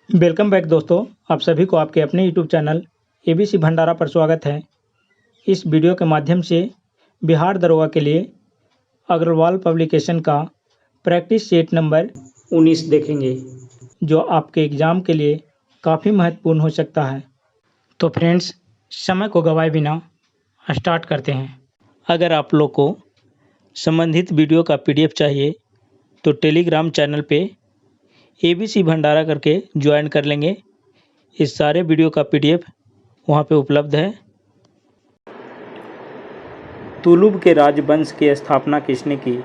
Welcome back दोस्तों। आप सभी को आपके अपने यूट्यूब चैनल एबीसी भंडारा पर स्वागत है। इस वीडियो के माध्यम से बिहार दरोगा के लिए अग्रवाल पब्लिकेशन का प्रैक्टिस सेट नंबर 19 देखेंगे, जो आपके एग्ज़ाम के लिए काफ़ी महत्वपूर्ण हो सकता है। तो फ्रेंड्स, समय को गवाए बिना स्टार्ट करते हैं। अगर आप लोग को संबंधित वीडियो का पीडीएफ चाहिए तो टेलीग्राम चैनल पे एबीसी भंडारा करके ज्वाइन कर लेंगे। इस सारे वीडियो का पीडीएफ वहाँ पे उपलब्ध है। तुलुब के राजवंश की स्थापना किसने की?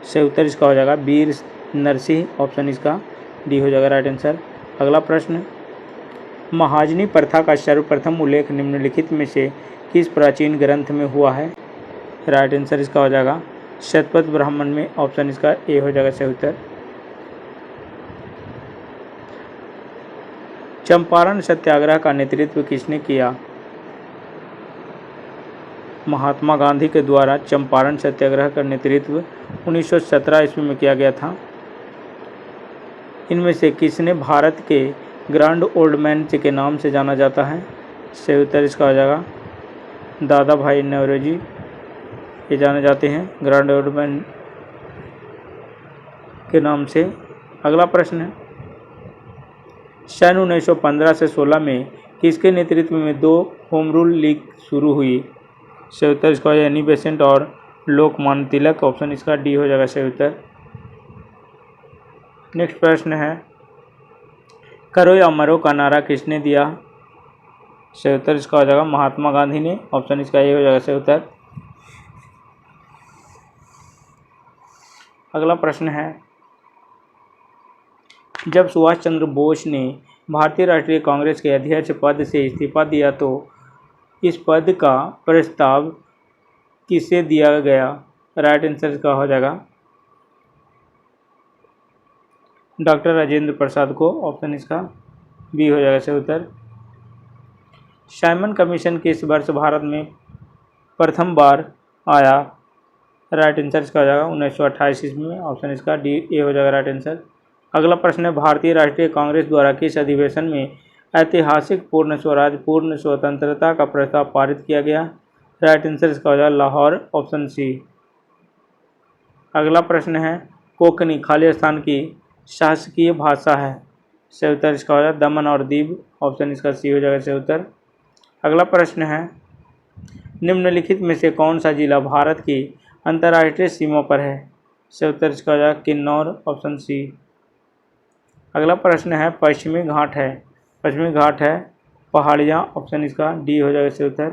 सही उत्तर इसका हो जाएगा वीर नरसिंह। ऑप्शन इसका डी हो जाएगा राइट आंसर। अगला प्रश्न, महाजनी प्रथा का सर्वप्रथम उल्लेख निम्नलिखित में से किस प्राचीन ग्रंथ में हुआ है? राइट आंसर इसका हो जाएगा शतपथ ब्राह्मण में। ऑप्शन इसका ए हो जाएगा सही उत्तर। चंपारण सत्याग्रह का नेतृत्व किसने किया? महात्मा गांधी के द्वारा चंपारण सत्याग्रह का नेतृत्व 1917 ईस्वी में किया गया था। इनमें से किसने भारत के ग्रैंड ओल्ड मैन के नाम से जाना जाता है? सही उत्तर इसका हो जाएगा दादा भाई नौरोजी, ये जाने जाते हैं ग्रैंड ओल्ड मैन के नाम से। अगला प्रश्न है, सन 1915 से 16 में किसके नेतृत्व में दो होम रूल लीग शुरू हुई? सही उत्तर इसका हो जाएगा एनी बेसेंट और लोकमान्य तिलक। ऑप्शन इसका डी हो जाएगा सही उत्तर। नेक्स्ट प्रश्न है, करो या मरो का नारा किसने दिया? सही उत्तर इसका हो जाएगा महात्मा गांधी ने। ऑप्शन इसका ए हो जाएगा सही उत्तर। अगला प्रश्न है, जब सुभाष चंद्र बोस ने भारतीय राष्ट्रीय कांग्रेस के अध्यक्ष पद से इस्तीफा दिया तो इस पद का प्रस्ताव किसे दिया गया? राइट आंसर का हो जाएगा डॉक्टर राजेंद्र प्रसाद को। ऑप्शन इसका बी हो जाएगा सही उत्तर। साइमन कमीशन किस वर्ष भारत में प्रथम बार आया? राइट आंसर इसका हो जाएगा 1928 ईस्वी में। ऑप्शन इसका डी ए हो जाएगा राइट आंसर। अगला प्रश्न है, भारतीय राष्ट्रीय कांग्रेस द्वारा किस अधिवेशन में ऐतिहासिक पूर्ण स्वराज पूर्ण स्वतंत्रता का प्रस्ताव पारित किया गया? राइट आंसर इसका हो जाएगा लाहौर। Option C. अगला प्रश्न है, कोंकणी खालिस्तान की शासकीय भाषा है? सही उत्तर इसका हो जाएगा दमन और दीव। ऑप्शन इसका सी हो जाएगा सही उत्तर। अगला प्रश्न है, निम्नलिखित में से कौन सा जिला भारत की अंतर्राष्ट्रीय सीमा पर है? सही उत्तर इसका हो जाएगा किन्नौर। Option C. अगला प्रश्न है, पश्चिमी घाट है? पश्चिमी घाट है पहाड़ियाँ। ऑप्शन इसका डी हो जाएगा सही उत्तर।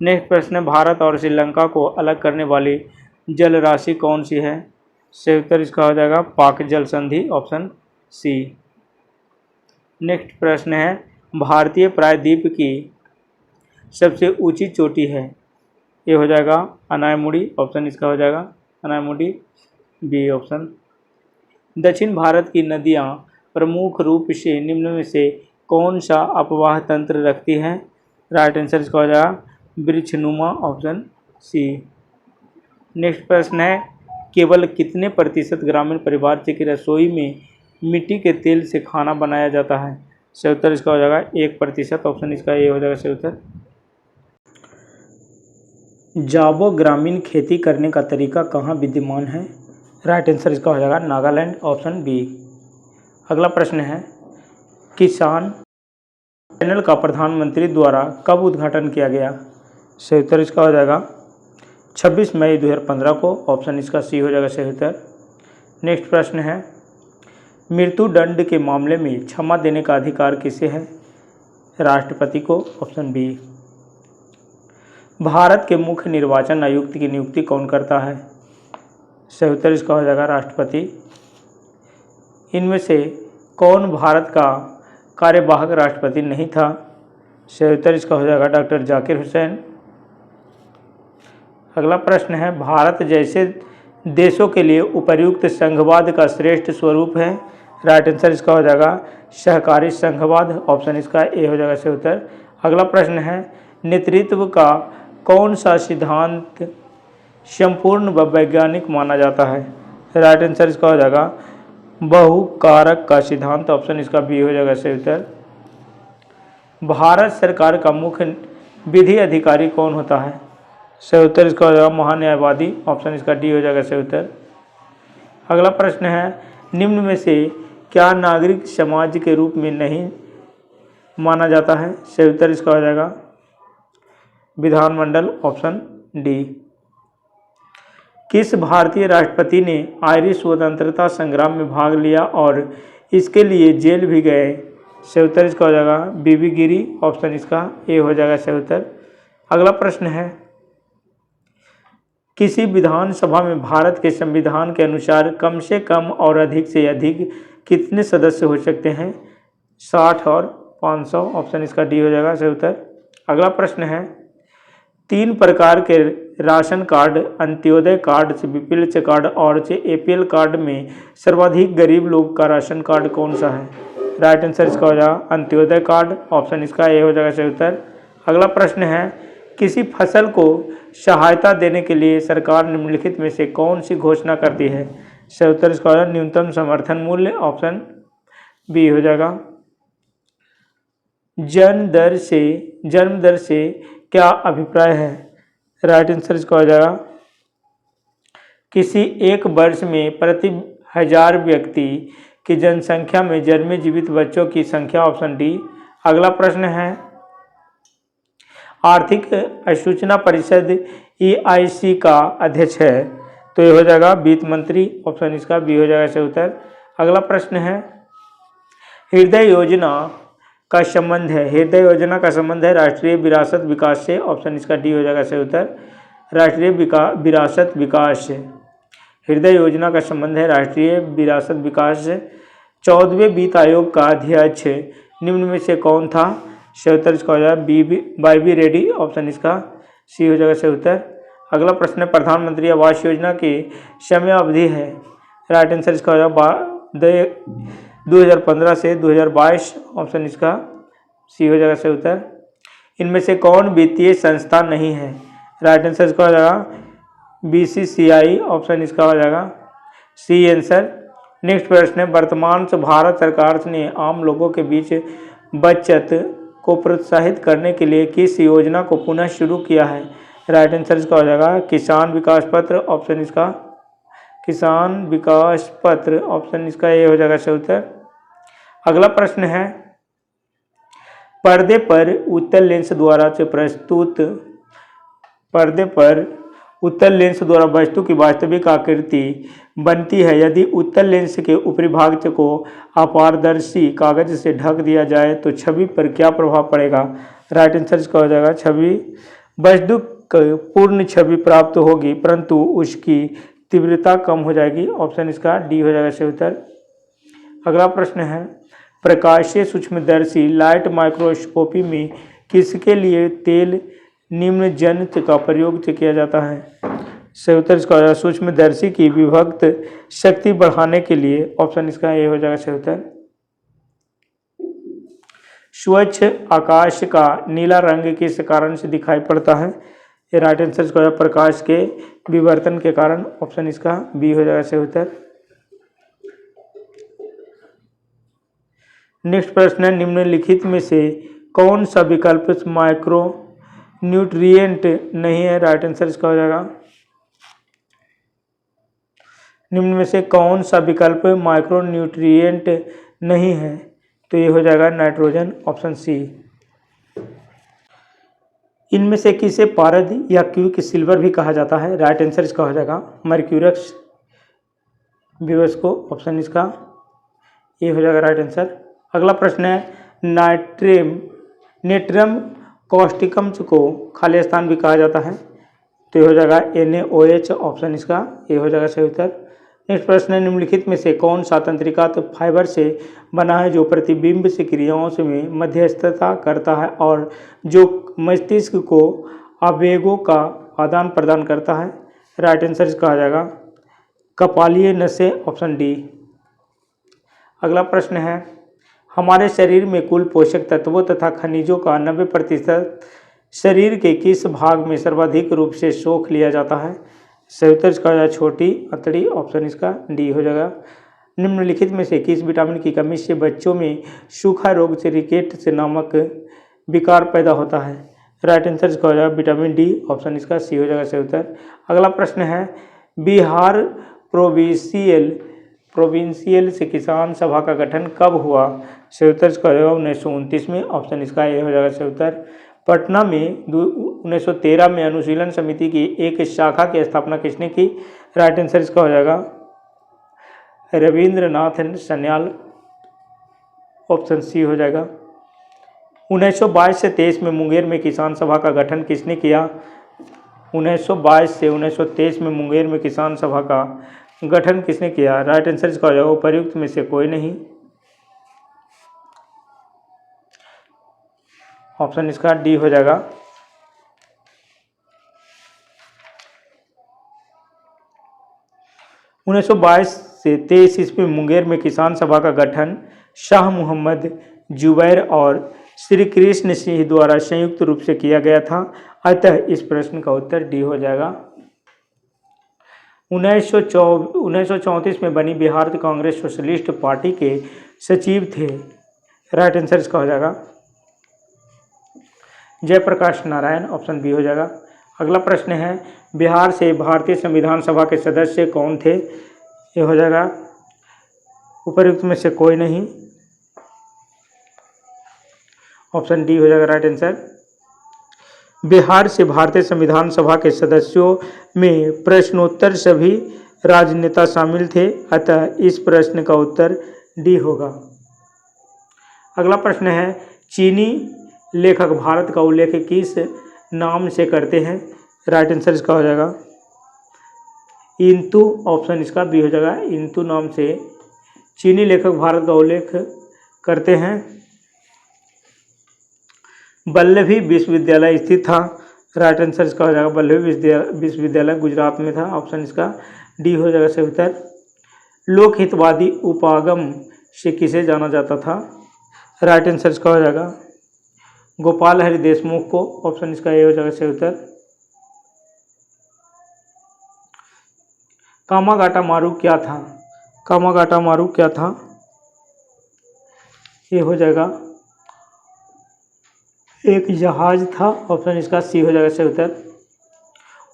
नेक्स्ट प्रश्न है, भारत और श्रीलंका को अलग करने वाली जल राशि कौन सी है? सही उत्तर इसका हो जाएगा पाक जल संधि। Option C. नेक्स्ट प्रश्न है, भारतीय प्रायद्वीप की सबसे ऊंची चोटी है? ये हो जाएगा अनायमुड़ी। ऑप्शन इसका हो जाएगा अनायमुड़ी बी। ऑप्शन। दक्षिण भारत की नदियाँ प्रमुख रूप से निम्न में से कौन सा अपवाह तंत्र रखती हैं? राइट आंसर इसका हो जाएगा वृक्षनुमा। Option C. नेक्स्ट प्रश्न है, केवल कितने प्रतिशत ग्रामीण परिवार की रसोई में मिट्टी के तेल से खाना बनाया जाता है? सही उत्तर इसका हो जाएगा 1%। ऑप्शन इसका ए हो जाएगा सही उत्तर। जावो ग्रामीण खेती करने का तरीका कहाँ विद्यमान है? राइट आंसर इसका हो जाएगा नागालैंड। Option B. अगला प्रश्न है, किसान चैनल का प्रधानमंत्री द्वारा कब उद्घाटन किया गया? सही उत्तर इसका हो जाएगा 26 मई 2015 को। ऑप्शन इसका सी हो जाएगा सही उत्तर। नेक्स्ट प्रश्न है, मृत्युदंड के मामले में क्षमा देने का अधिकार किसे है? राष्ट्रपति को। Option B. भारत के मुख्य निर्वाचन आयुक्त की नियुक्ति कौन करता है? सही उत्तर इसका हो जाएगा राष्ट्रपति। इनमें से कौन भारत का कार्यवाहक राष्ट्रपति नहीं था? सही उत्तर इसका हो जाएगा डॉक्टर जाकिर हुसैन। अगला प्रश्न है, भारत जैसे देशों के लिए उपर्युक्त संघवाद का श्रेष्ठ स्वरूप है? राइट आंसर इसका हो जाएगा सहकारी संघवाद। ऑप्शन इसका ए हो जाएगा सही उत्तर। अगला प्रश्न है, नेतृत्व का कौन सा सिद्धांत संपूर्ण व वैज्ञानिक माना जाता है? राइट आंसर इसका हो जाएगा बहुकारक का सिद्धांत, ऑप्शन इसका बी हो जाएगा सही उत्तर। भारत सरकार का मुख्य विधि अधिकारी कौन होता है? सही उत्तर इसका हो जाएगा महान्यायवादी, ऑप्शन इसका डी हो जाएगा सही उत्तर। अगला प्रश्न है, निम्न में से क्या नागरिक समाज के रूप में नहीं माना जाता है? सही उत्तर इसका हो जाएगा विधानमंडल, ऑप्शन डी। किस भारतीय राष्ट्रपति ने आयरिश स्वतंत्रता संग्राम में भाग लिया और इसके लिए जेल भी गए? सही उत्तर इसका हो जाएगा बीबी गिरी, ऑप्शन इसका ए हो जाएगा सही उत्तर। अगला प्रश्न है, किसी विधानसभा में भारत के संविधान के अनुसार कम से कम और अधिक से अधिक कितने सदस्य हो सकते हैं? 60 और 500, ऑप्शन इसका डी हो जाएगा सही उत्तर। अगला प्रश्न है, 3 प्रकार के ration card, Antyodaya card, BPL card और एपीएल कार्ड में सर्वाधिक गरीब लोग का राशन कार्ड कौन सा है? राइट आंसर इसका हो जाएगा अंत्योदय कार्ड, ऑप्शन इसका ए हो जाएगा सही उत्तर। अगला प्रश्न है, किसी फसल को सहायता देने के लिए सरकार निम्नलिखित में से कौन सी घोषणा करती है? सही उत्तर इसका हो जाएगा न्यूनतम समर्थन मूल्य, ऑप्शन बी हो जाएगा। जन्म दर से क्या अभिप्राय है? राइट आंसर इसका हो जाएगा किसी एक वर्ष में प्रति 1000 व्यक्ति की जनसंख्या में जन्मे जीवित बच्चों की संख्या, ऑप्शन डी। अगला प्रश्न है, आर्थिक सूचना परिषद EIC का अध्यक्ष है? तो ये हो जाएगा वित्त मंत्री, ऑप्शन इसका बी हो जाएगा सही उत्तर। अगला प्रश्न है, हृदय योजना का संबंध है राष्ट्रीय विरासत विकास से, ऑप्शन इसका डी हो जाएगा सही उत्तर। राष्ट्रीय विरासत विकास से हृदय योजना का संबंध है राष्ट्रीय विरासत विकास से। 14वें वित्त आयोग का अध्यक्ष निम्न में से कौन था? सही उत्तर इसका हो जाएगा वाई रेड्डी, ऑप्शन इसका सी हो जाएगा सही उत्तर। अगला प्रश्न है, प्रधानमंत्री आवास योजना की समय अवधि है? राइट आंसर इसका हो जाएगा 2015 से 2022, ऑप्शन इसका सी हो जाएगा सही उत्तर। इनमें से कौन वित्तीय संस्था नहीं है? राइट आंसर इसका हो जाएगा BCCI, ऑप्शन इसका हो जाएगा सी आंसर। नेक्स्ट प्रश्न है, वर्तमान से भारत सरकार ने आम लोगों के बीच बचत को प्रोत्साहित करने के लिए किस योजना को पुनः शुरू किया है? राइट आंसर इसका हो जाएगा किसान विकास पत्र, ऑप्शन इसका किसान विकास पत्र, ऑप्शन इसका ए हो जाएगा सही उत्तर। अगला प्रश्न है, पर्दे पर उत्तल लेंस द्वारा वस्तु की वास्तविक आकृति बनती है यदि उत्तल लेंस के ऊपरी भाग को अपारदर्शी कागज से ढक दिया जाए तो छवि पर क्या प्रभाव पड़ेगा? राइट आंसर इसका हो जाएगा वस्तु को पूर्ण छवि प्राप्त होगी परंतु उसकी तीव्रता कम हो जाएगी, ऑप्शन इसका डी हो जाएगा सही उत्तर। अगला प्रश्न है, प्रकाशीय सूक्ष्मदर्शी लाइट माइक्रोस्कोपी में किसके लिए तेल निम्न जनित्र का प्रयोग किया जाता है? सही उत्तर इसका हो जाएगा सूक्ष्मदर्शी की विभक्त शक्ति बढ़ाने के लिए, ऑप्शन इसका ए हो जाएगा सही उत्तर। स्वच्छ आकाश का नीला रंग किस कारण से दिखाई पड़ता है? ये राइट आंसर इसका हो जाएगा प्रकाश के विवर्तन के कारण, ऑप्शन इसका बी हो जाएगा सही उत्तर। नेक्स्ट प्रश्न है, निम्नलिखित में से कौन सा विकल्प माइक्रो न्यूट्रिएंट नहीं है? राइट आंसर इसका हो जाएगा निम्न में से कौन सा विकल्प माइक्रो न्यूट्रिएंट नहीं है? तो ये हो जाएगा नाइट्रोजन, ऑप्शन सी। इनमें से किसे पारद या क्विक सिल्वर भी कहा जाता है? राइट आंसर इसका हो जाएगा मर्क्यूरस विवस को, ऑप्शन इसका ये हो जाएगा राइट आंसर। अगला प्रश्न है, नेट्रम कॉस्टिकम को खाली स्थान भी कहा जाता है? तो ये हो जाएगा NaOH, ऑप्शन इसका ये हो जाएगा सही उत्तर। नेक्स्ट प्रश्न है, निम्नलिखित में से कौन सा तंत्रिका फाइबर से बना है जो प्रतिबिंब से क्रियाओं से में मध्यस्थता करता है और जो मस्तिष्क को आवेगों का आदान प्रदान करता है? राइट आंसर इसका आ जाएगा कपालीय नसें, ऑप्शन डी। अगला प्रश्न है, हमारे शरीर में कुल पोषक तत्वों तथा खनिजों का 90% शरीर के किस भाग में सर्वाधिक रूप से सोख लिया जाता है? सही उत्तर इसका हो जाएगा छोटी अंतड़ी, ऑप्शन इसका डी हो जाएगा। निम्नलिखित में से किस विटामिन की कमी से बच्चों में सूखा रोग से रिकेट्स नामक विकार पैदा होता है? राइट आंसर इसका हो जाएगा विटामिन डी, ऑप्शन इसका सी हो जाएगा सही उत्तर। अगला प्रश्न है, बिहार प्रोविंशियल से किसान सभा का गठन कब हुआ? सही उत्तर इसका हो जाएगा 1929 में, ऑप्शन इसका ए हो जाएगा सही उत्तर। पटना में 1913 में अनुशीलन समिति की एक शाखा की स्थापना किसने की? राइट आंसर इसका हो जाएगा रविंद्रनाथ सन्याल, ऑप्शन सी हो जाएगा। 1922 से 23 में मुंगेर में किसान सभा का गठन किसने किया? 1922 से 1923 में मुंगेर में किसान सभा का गठन किसने किया? राइट आंसर इसका हो जाएगा उपर्युक्त में से कोई नहीं, ऑप्शन इसका डी हो जाएगा। 1922 से 23 ईस्वी में मुंगेर में किसान सभा का गठन शाह मोहम्मद जुबैर और श्री कृष्ण सिंह द्वारा संयुक्त रूप से किया गया था, अतः इस प्रश्न का उत्तर डी हो जाएगा। 1934 में बनी बिहार कांग्रेस सोशलिस्ट पार्टी के सचिव थे। राइट आंसर इसका हो जाएगा जयप्रकाश नारायण, ऑप्शन बी हो जाएगा। अगला प्रश्न है, बिहार से भारतीय संविधान सभा के सदस्य कौन थे? ये हो जाएगा उपर्युक्त में से कोई नहीं, ऑप्शन डी हो जाएगा राइट आंसर। बिहार से भारतीय संविधान सभा के सदस्यों में प्रश्नोत्तर सभी राजनेता शामिल थे, अतः इस प्रश्न का उत्तर डी होगा। अगला प्रश्न है, चीनी लेखक भारत का उल्लेख किस नाम से करते हैं? राइट आंसर इसका हो जाएगा इंतु, ऑप्शन इसका बी हो जाएगा। इंतु नाम से चीनी लेखक भारत का उल्लेख करते हैं। वल्लभी विश्वविद्यालय स्थित था। राइट आंसर इसका हो जाएगा वल्लभी विश्वविद्यालय गुजरात में था, ऑप्शन इसका डी हो जाएगा सही उत्तर। लोकहितवादी उपागम से किसे जाना जाता था? राइट आंसर इसका हो जाएगा गोपाल हरि देशमुख को, ऑप्शन इसका ए हो जाएगा सही उत्तर। कामागाटा मारू क्या था? कामागाटा मारू क्या था? ये हो जाएगा एक जहाज था, ऑप्शन इसका सी हो जाएगा सही उत्तर।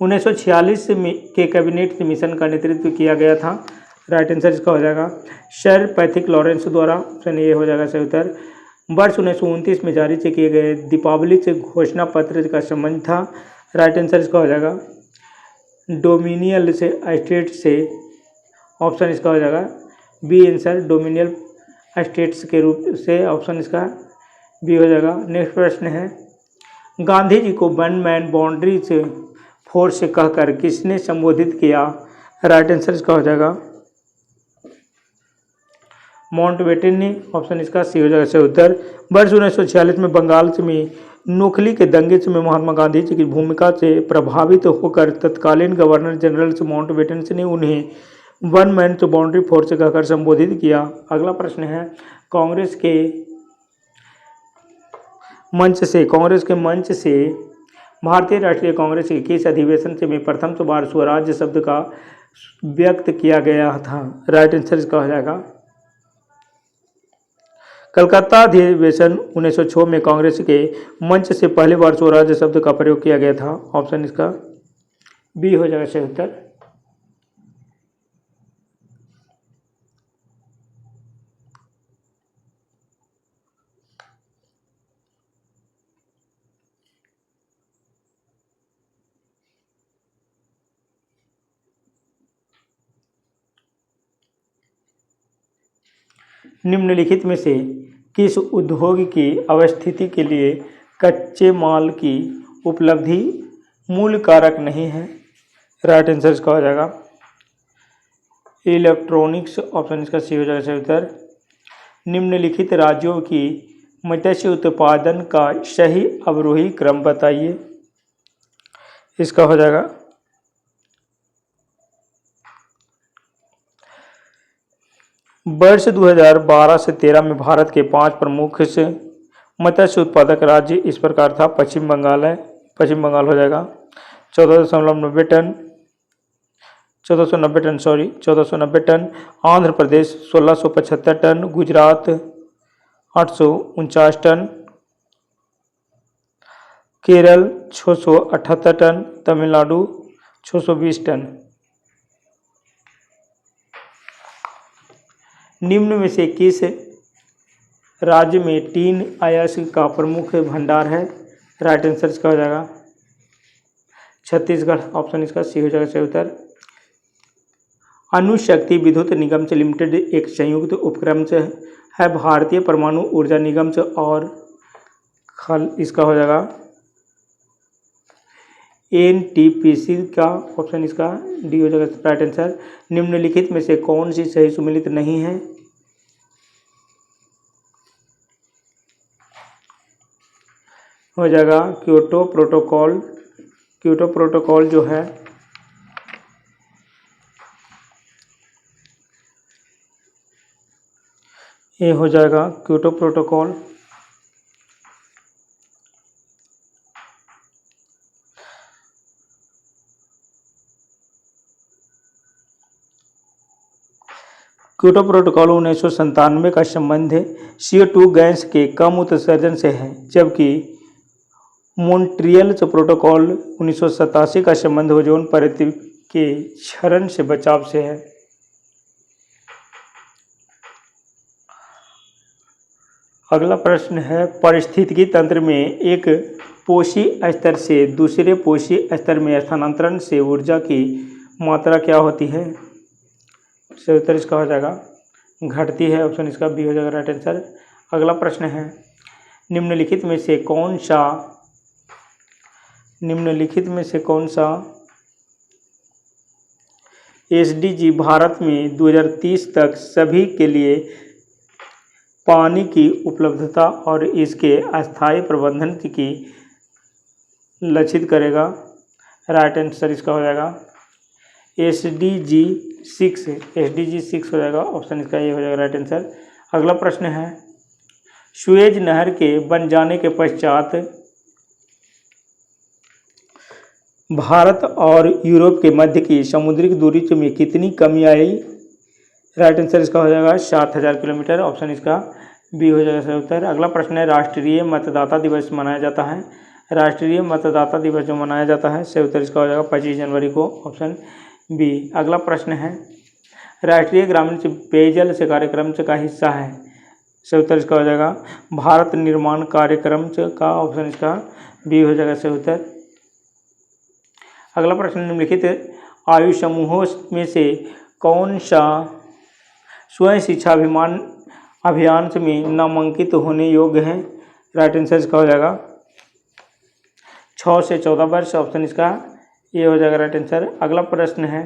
1946 के कैबिनेट मिशन का नेतृत्व किया गया था। राइट आंसर इसका हो जाएगा सर पैथिक लॉरेंस द्वारा, ऑप्शन ए हो जाएगा सही उत्तर। वर्ष 1929 में जारी से किए गए दीपावली से घोषणा पत्र का संबंध था। राइट आंसर इसका हो जाएगा डोमिनियल से स्टेट से, ऑप्शन इसका हो जाएगा बी आंसर डोमिनियल स्टेट्स के रूप से, ऑप्शन इसका बी हो जाएगा। नेक्स्ट प्रश्न है, गांधी जी को वन मैन बाउंड्री से फोर्स कहकर किसने संबोधित किया? राइट आंसर इसका हो जाएगा माउंटबेटन ने, ऑप्शन इसका सी हो जाएगा सही उत्तर। वर्ष 1946 में बंगाल में नोखली के दंगे में महात्मा गांधी जी की भूमिका से प्रभावित होकर तत्कालीन गवर्नर जनरल माउंटबेटन ने उन्हें one man to boundary force कहकर संबोधित किया। अगला प्रश्न है, कांग्रेस के मंच से भारतीय राष्ट्रीय कांग्रेस के किस अधिवेशन से में प्रथम बार स्वराज्य शब्द का व्यक्त किया गया था? राइट आंसर इसका हो जाएगा कलकत्ता अधिवेशन 1906 में कांग्रेस के मंच से पहली बार स्वराज्य शब्द का प्रयोग किया गया था, ऑप्शन इसका बी हो जाएगा सही उत्तर। निम्नलिखित में से किस उद्योग की अवस्थिति के लिए कच्चे माल की उपलब्धि मूल कारक नहीं है? राइट आंसर इसका हो जाएगा इलेक्ट्रॉनिक्स, ऑप्शन इसका सी हो जाएगा सही उत्तर। निम्नलिखित राज्यों की मत्स्य उत्पादन का सही अवरोही क्रम बताइए। इसका हो जाएगा वर्ष 2012 से 13 में भारत के 5 प्रमुख से मत्स्य उत्पादक राज्य इस प्रकार था। पश्चिम बंगाल है, पश्चिम बंगाल हो जाएगा 14.90 ton, 1490 ton, 1490 ton. Andhra Pradesh 1675 ton, Gujarat 849 ton, Kerala 678 ton, Tamil Nadu 620 ton. निम्न में से किस राज्य में टीन अयस्क का प्रमुख भंडार है? राइट आंसर इसका हो जाएगा छत्तीसगढ़। ऑप्शन इसका सी हो जाएगा सही उत्तर। अणुशक्ति विद्युत निगम से लिमिटेड एक संयुक्त उपक्रम से है भारतीय परमाणु ऊर्जा निगम से और खल इसका हो जाएगा एनटीपीसी का। ऑप्शन इसका डी हो जाएगा राइट आंसर। निम्नलिखित में से कौन सी सही सुमेलित नहीं है? हो जाएगा क्योटो प्रोटोकॉल। क्योटो प्रोटोकॉल जो है ये हो जाएगा क्योटो प्रोटोकॉल। क्योटो प्रोटोकॉल 1997 का संबंध CO2 गैस के कम उत्सर्जन से है, जबकि मॉन्ट्रियल प्रोटोकॉल 1987 का संबंध ओजोन परत के क्षरण से बचाव से है। अगला प्रश्न है पारिस्थितिकी तंत्र में एक पोषी स्तर से दूसरे पोषी स्तर में स्थानांतरण से ऊर्जा की मात्रा क्या होती है? सही उत्तर इसका हो जाएगा घटती है। ऑप्शन इसका बी हो जाएगा राइट आंसर। अगला प्रश्न है निम्नलिखित में से कौन सा SDG भारत में 2030 तक सभी के लिए पानी की उपलब्धता और इसके अस्थायी प्रबंधन की लक्षित करेगा? राइट आंसर इसका हो जाएगा SDG 6 हो जाएगा। ऑप्शन इसका ये हो जाएगा राइट आंसर। अगला प्रश्न है सुएज नहर के बन जाने के पश्चात भारत और यूरोप के मध्य की समुद्री दूरी में कितनी कमी आई? राइट आंसर इसका हो जाएगा 7000 किलोमीटर। ऑप्शन इसका बी हो जाएगा सही उत्तर। अगला प्रश्न है राष्ट्रीय मतदाता दिवस मनाया जाता है। राष्ट्रीय मतदाता दिवस जो मनाया जाता है सही उत्तर इसका हो जाएगा 25 जनवरी को। Option B. अगला प्रश्न है राष्ट्रीय ग्रामीण पेयजल से कार्यक्रम से का हिस्सा है। सही उत्तर इसका हो जाएगा भारत निर्माण कार्यक्रम से का। ऑप्शन इसका बी हो जाएगा सही उत्तर। अगला प्रश्न निम्नलिखित आयु समूहों में से कौन सा स्वयं शिक्षा अभियान में नामांकित होने योग्य है? राइट आंसर इसका हो जाएगा 6 से 14 वर्ष। ऑप्शन इसका ये हो जाएगा राइट आंसर। अगला प्रश्न है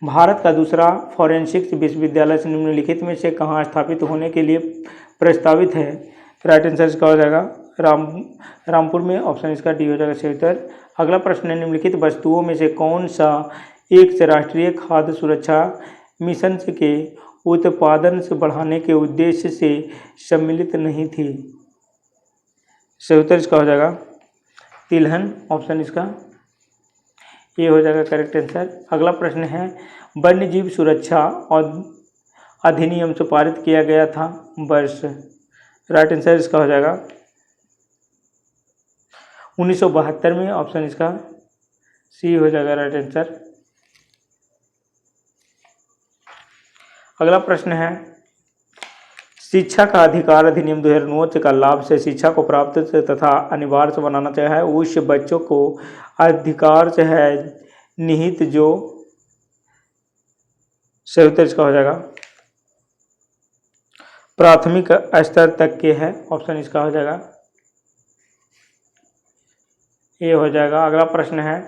भारत का दूसरा फॉरेंसिक विश्वविद्यालय से निम्नलिखित में से कहाँ स्थापित होने के लिए प्रस्तावित है? राइट आंसर इसका हो जाएगा रामपुर में। ऑप्शन इसका डी हो जाएगा सही उत्तर। अगला प्रश्न है निम्नलिखित वस्तुओं में से कौन सा एक से राष्ट्रीय खाद्य सुरक्षा मिशन के उत्पादन से बढ़ाने के उद्देश्य से सम्मिलित नहीं थी? सही उत्तर इसका हो जाएगा तिलहन। ऑप्शन इसका ये हो जाएगा करेक्ट आंसर। अगला प्रश्न है वन्य जीव सुरक्षा और अधिनियम से पारित किया गया था वर्ष? राइट आंसर इसका हो जाएगा 1972 में। ऑप्शन इसका सी हो जाएगा राइट आंसर। अगला प्रश्न है शिक्षा का अधिकार अधिनियम 2009 का लाभ से शिक्षा को प्राप्त तथा अनिवार्य से बनाना चाहिए है उस बच्चों को अधिकार से है निहित जो। सही उत्तर इसका हो जाएगा प्राथमिक स्तर तक के है। ऑप्शन इसका हो जाएगा ये हो जाएगा। अगला प्रश्न है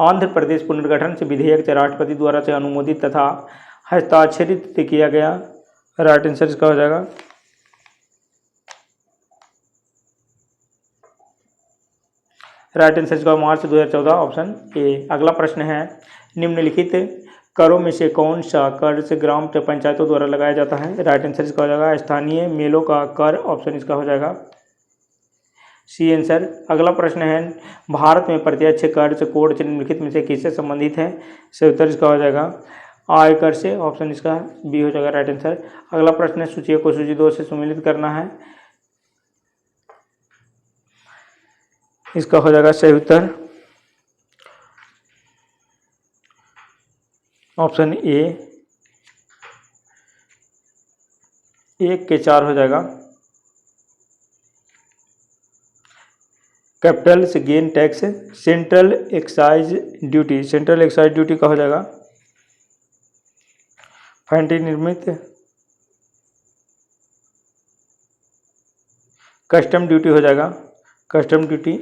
आंध्र प्रदेश पुनर्गठन से विधेयक से राष्ट्रपति द्वारा से अनुमोदित तथा हस्ताक्षरित किया गया। राइट आंसर इसका हो जाएगा राइट आंसर इसका मार्च 2014। Option A. अगला प्रश्न है निम्नलिखित करों में से कौन सा कर से ग्राम पंचायतों द्वारा लगाया जाता है? राइट आंसर इसका हो जाएगा स्थानीय मेलों का कर। ऑप्शन इसका हो जाएगा सी आंसर। अगला प्रश्न है, भारत में प्रत्यक्ष कर कोड निम्नलिखित में से किससे संबंधित है? सही उत्तर इसका हो जाएगा आयकर से। ऑप्शन इसका बी हो जाएगा राइट आंसर। अगला प्रश्न है, सूची को सूची 2 से सम्मिलित करना है। इसका हो जाएगा सही उत्तर ऑप्शन ए 1 के 4 हो जाएगा। कैपिटल से gain tax, central excise duty, central excise duty का हो जाएगा फैंटी निर्मित, कस्टम ड्यूटी हो जाएगा, कस्टम ड्यूटी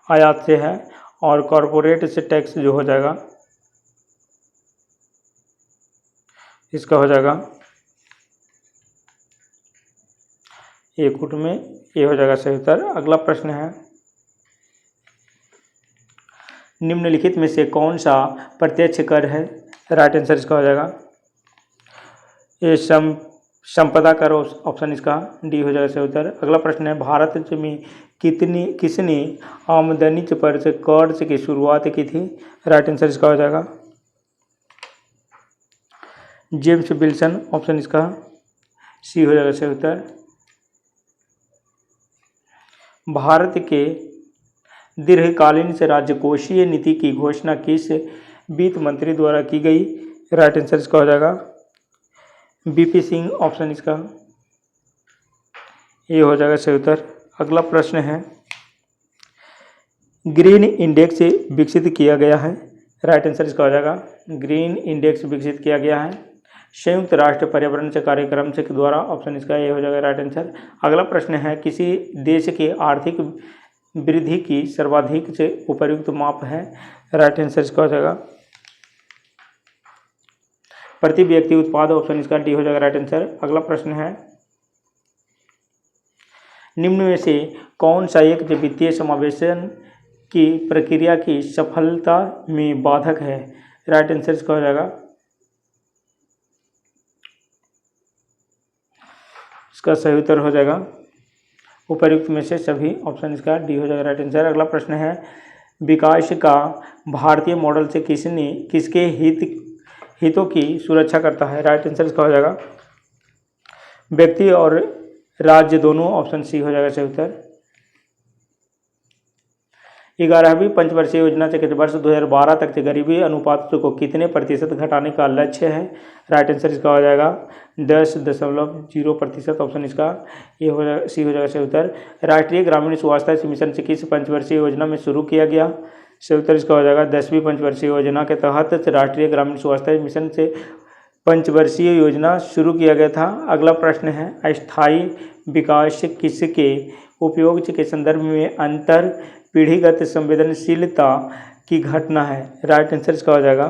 आयात से है, और कॉरपोरेट से टैक्स जो हो जाएगा इसका हो जाएगा एकूट में, ये हो जाएगा सही उत्तर। अगला प्रश्न है, निम्नलिखित में से कौन सा प्रत्यक्ष कर है? राइट आंसर इसका हो जाएगा ये संपदा कर। ऑप्शन इसका डी हो जाएगा सही उत्तर। अगला प्रश्न है, भारत में किसने आमदनी पर से कर की शुरुआत की थी? राइट आंसर इसका हो जाएगा जेम्स विल्सन। ऑप्शन इसका सी हो जाएगा सही उत्तर। भारत के दीर्घकालीन से राजकोषीय नीति की घोषणा किस वित्त मंत्री द्वारा की गई? राइट आंसर इसका हो जाएगा बीपी सिंह। ऑप्शन इसका ये हो जाएगा सही उत्तर। अगला प्रश्न है, ग्रीन इंडेक्स विकसित किया गया है? राइट आंसर इसका हो जाएगा ग्रीन इंडेक्स विकसित किया गया है संयुक्त राष्ट्र पर्यावरण से कार्यक्रम से द्वारा। ऑप्शन इसका ये हो जाएगा राइट आंसर। अगला प्रश्न है, किसी देश की आर्थिक वृद्धि की सर्वाधिक से उपयुक्त माप है? राइट आंसर इसका हो जाएगा प्रति व्यक्ति उत्पाद। ऑप्शन इसका डी हो जाएगा राइट आंसर। अगला प्रश्न है, निम्न में से कौन सा एक वित्तीय समावेशन की प्रक्रिया की सफलता में बाधक है? राइट आंसर इसका हो जाएगा इसका सही उत्तर हो जाएगा उपर्युक्त में से सभी। ऑप्शन इसका डी हो जाएगा राइट आंसर। अगला प्रश्न है, विकास का भारतीय मॉडल से किसके हितों की सुरक्षा करता है? राइट आंसर इसका हो जाएगा व्यक्ति और राज्य दोनों। ऑप्शन सी हो जाएगा सही उत्तर। 11वीं पंचवर्षीय योजना से वर्ष 2012 तक से गरीबी अनुपात को कितने प्रतिशत घटाने का लक्ष्य है? राइट आंसर इसका हो जाएगा 10.0%। ऑप्शन इसका ये हो जाएगा सी हो जाएगा सही उत्तर। राष्ट्रीय ग्रामीण स्वास्थ्य मिशन से किस पंचवर्षीय योजना में शुरू किया गया? सही उत्तर इसका हो जाएगा 10वीं पंचवर्षीय योजना के तहत राष्ट्रीय ग्रामीण स्वास्थ्य मिशन से पंचवर्षीय योजना शुरू किया गया था। अगला प्रश्न है, अस्थायी विकास किसके उपयोग के संदर्भ में अंतर पीढ़ीगत संवेदनशीलता की घटना है? राइट आंसर इसका हो जाएगा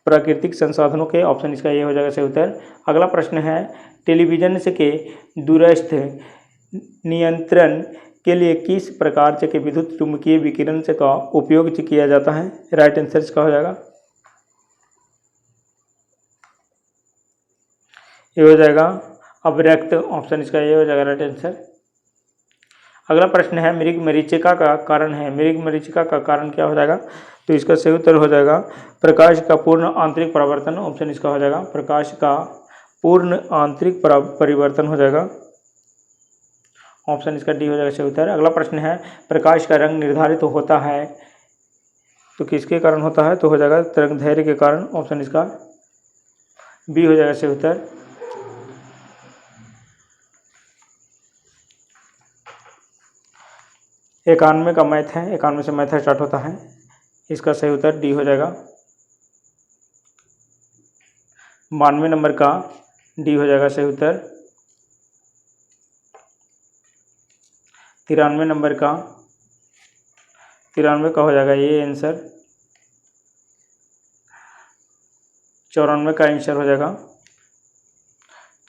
प्राकृतिक संसाधनों के। ऑप्शन इसका ये हो जाएगा सही उत्तर। अगला प्रश्न है, टेलीविजन से के दूरस्थ नियंत्रण के लिए किस प्रकार से के विद्युत चुम्बकीय विकिरण से का उपयोग किया जाता है? राइट आंसर इसका हो जाएगा ये हो जाएगा अवरक्त। ऑप्शन इसका ये हो जाएगा राइट आंसर। अगला प्रश्न है, मृग मरीचिका का कारण है? मृग मरीचिका का कारण क्या हो जाएगा? तो इसका सही उत्तर हो जाएगा प्रकाश का पूर्ण आंतरिक परावर्तन। ऑप्शन इसका हो जाएगा प्रकाश का पूर्ण आंतरिक परिवर्तन हो जाएगा। ऑप्शन इसका डी हो जाएगा सही उत्तर। अगला प्रश्न है, प्रकाश का रंग निर्धारित होता है तो किसके कारण होता है? तो हो जाएगा तरंग दैर्घ्य के कारण। ऑप्शन इसका बी हो जाएगा सही उत्तर। इक्यानवे का मैथ है, 91 से मैथ स्टार्ट होता है। इसका सही उत्तर डी हो जाएगा 92 नंबर का डी हो जाएगा सही उत्तर। 93 नंबर का 93 का हो जाएगा ये आंसर। 94 का आंसर हो जाएगा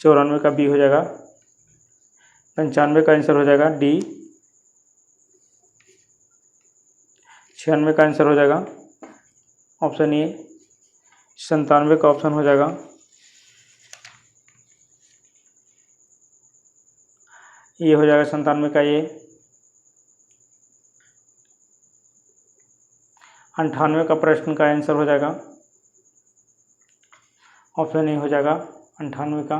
94 का बी हो जाएगा। 95 का आंसर हो जाएगा डी। 96 का आंसर हो जाएगा ऑप्शन ए। 97 का ऑप्शन हो जाएगा ये हो जाएगा 97 का ये। 98 का प्रश्न का आंसर हो जाएगा ऑप्शन ए हो जाएगा 98 का।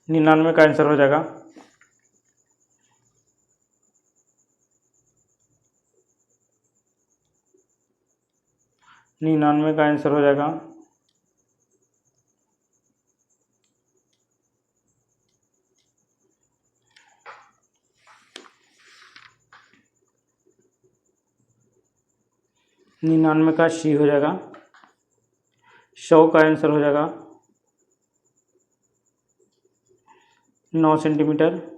99 का आंसर हो जाएगा 99 का आंसर हो जाएगा 99 का सी हो जाएगा। 100 का आंसर हो जाएगा 9 सेंटीमीटर।